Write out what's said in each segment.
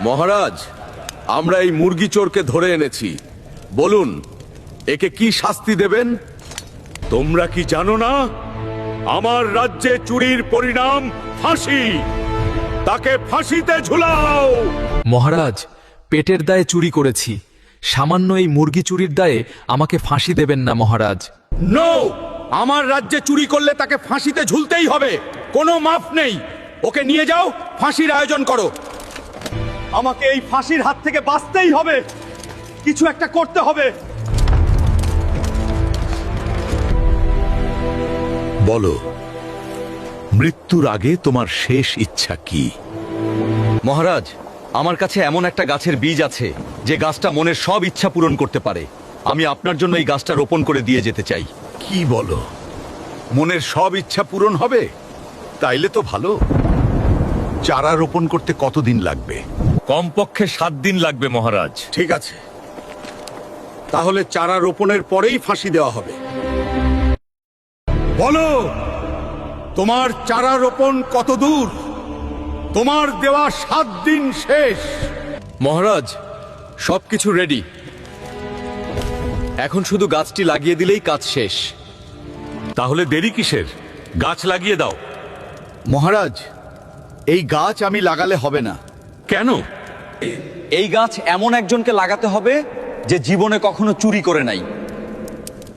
মহারাজ, আমরা এই মুরগি চোরকে ধরে এনেছি। বলুন, একে কি শাস্তি দেবেন? তোমরা কি জানো না আমার রাজ্যে চুরির পরিণাম ফাঁসি? তাকে ফাঁসিতে ঝুলাও। মহারাজ, পেটের দায়ে চুরি করেছি। সামান্য এই মুরগি চুরির দায়ে আমাকে ফাঁসি দেবেন না মহারাজ। নো! আমার রাজ্যে চুরি করলে তাকে ফাঁসিতে ঝুলতেই হবে, কোনো মাফ নেই। ওকে নিয়ে যাও, ফাঁসির আয়োজন করো। আমাকে এই ফাঁসির হাত থেকে বাঁচতেই হবে, কিছু একটা করতে হবে। বলো, মৃত্যুর আগে তোমার শেষ ইচ্ছা কি? মহারাজ, আমার কাছে এমন একটা গাছের বীজ আছে যে গাছটা মনের সব ইচ্ছা পূরণ করতে পারে। আমি আপনার জন্য এই গাছটা রোপণ করে দিয়ে যেতে চাই। কি বলো? মনের সব ইচ্ছা পূরণ হবে? তাইলে তো ভালো। চারা রোপণ করতে কতদিন লাগবে? কমপক্ষে 7 দিন লাগবে মহারাজ। ঠিক আছে, তাহলে চারা রোপণের পরেই ফাঁসি দেওয়া হবে। বলো, তোমার চারা রোপণ কত দূর? তোমার দেওয়া 7 দিন শেষ। মহারাজ, সবকিছু রেডি। এখন শুধু গাছটি লাগিয়ে দিলেই কাজ শেষ। তাহলে দেরি কিসের? গাছ লাগিয়ে দাও। মহারাজ, এই গাছ আমি লাগালে হবে না। কেন? এই গাছ এমন একজনকে লাগাতে হবে যে জীবনে কখনো চুরি করে নাই।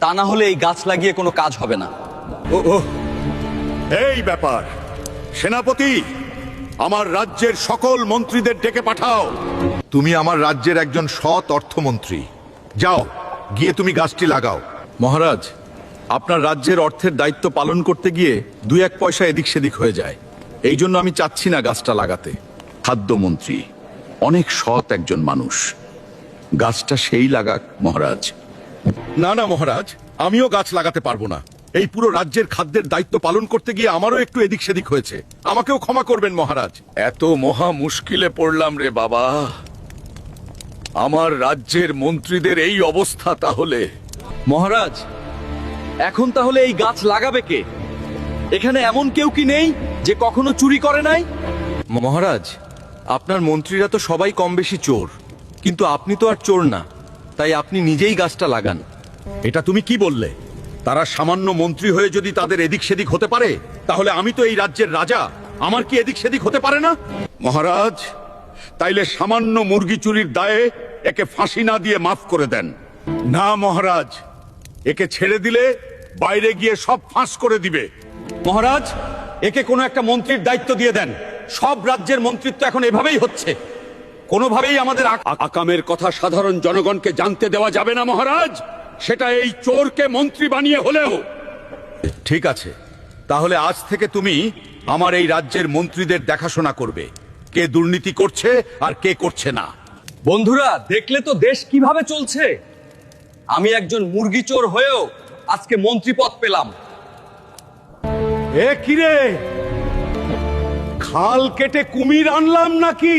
তা না হলে এই গাছ লাগিয়ে কোনো কাজ হবে না। ও, এই ব্যাপার। সেনাপতি, আমার রাজ্যের সকল মন্ত্রীদের ডেকে পাঠাও। তুমি আমার রাজ্যের একজন সৎ অর্থমন্ত্রী। যাও, গিয়ে তুমি গাছটি লাগাও। মহারাজ, আপনার রাজ্যের অর্থের দায়িত্ব পালন করতে গিয়ে 2-1 পয়সা এদিক সেদিক হয়ে যায়। এই জন্য আমি চাচ্ছি না গাছটা লাগাতে। খাদ্যমন্ত্রী অনেক সৎ একজন মানুষ, গাছটা সেই লাগাক মহারাজ। না না মহারাজ, আমিও গাছ লাগাতে পারবো না। এই পুরো রাজ্যের খাদ্যের দায়িত্ব পালন করতে গিয়ে আমারও একটু এদিক সেদিক হয়েছে। আমাকেও ক্ষমা করবেন মহারাজ। এত মহা মুশকিলে পড়লাম রে বাবা। আমার রাজ্যের মন্ত্রীদের এই অবস্থা তাহলে। মহারাজ, এখন তাহলে এই গাছ লাগাবে কে? এখানে এমন কেউ কি নেই যে কখনো চুরি করে নাই? মহারাজ, আপনার মন্ত্রীরা তো সবাই কম বেশি চোর, কিন্তু আপনি তো আর চোর না, তাই আপনি নিজেই গাছটা লাগান। এটা তুমি কি বললে? তারা সামান্য মন্ত্রী হয়ে যদি তাদের এদিক সেদিক হতে পারে, তাহলে আমি তো এই রাজ্যের রাজা, আমার কি এদিক সেদিক হতে পারে না? মহারাজ, তাইলে সামান্য মুরগি চুরির দায়ে একে ফাঁসি না দিয়ে মাফ করে দেন। না মহারাজ, একে ছেড়ে দিলে বাইরে গিয়ে সব ফাঁস করে দিবে। মহারাজ, একে কোনো একটা মন্ত্রীর দায়িত্ব দিয়ে দেন। সব রাজ্যের মন্ত্রিত্ব এখন এভাবেই হচ্ছে। কোনোভাবেই আমাদের আকামের কথা সাধারণ জনগণকে জানতে দেওয়া যাবে না মহারাজ, সেটা এই চোরকে মন্ত্রী বানিয়ে হলেও। ঠিক আছে, তাহলে আজ থেকে তুমি আমার এই রাজ্যের মন্ত্রীদের দেখাশোনা করবে, কে দুর্নীতি করছে আর কে করছে না। বন্ধুরা, দেখলে তো দেশ কিভাবে চলছে। আমি একজন মুরগি চোর হয়েও আজকে মন্ত্রী পদ পেলাম। এ কিরে, খাল কেটে কুমির আনলাম নাকি?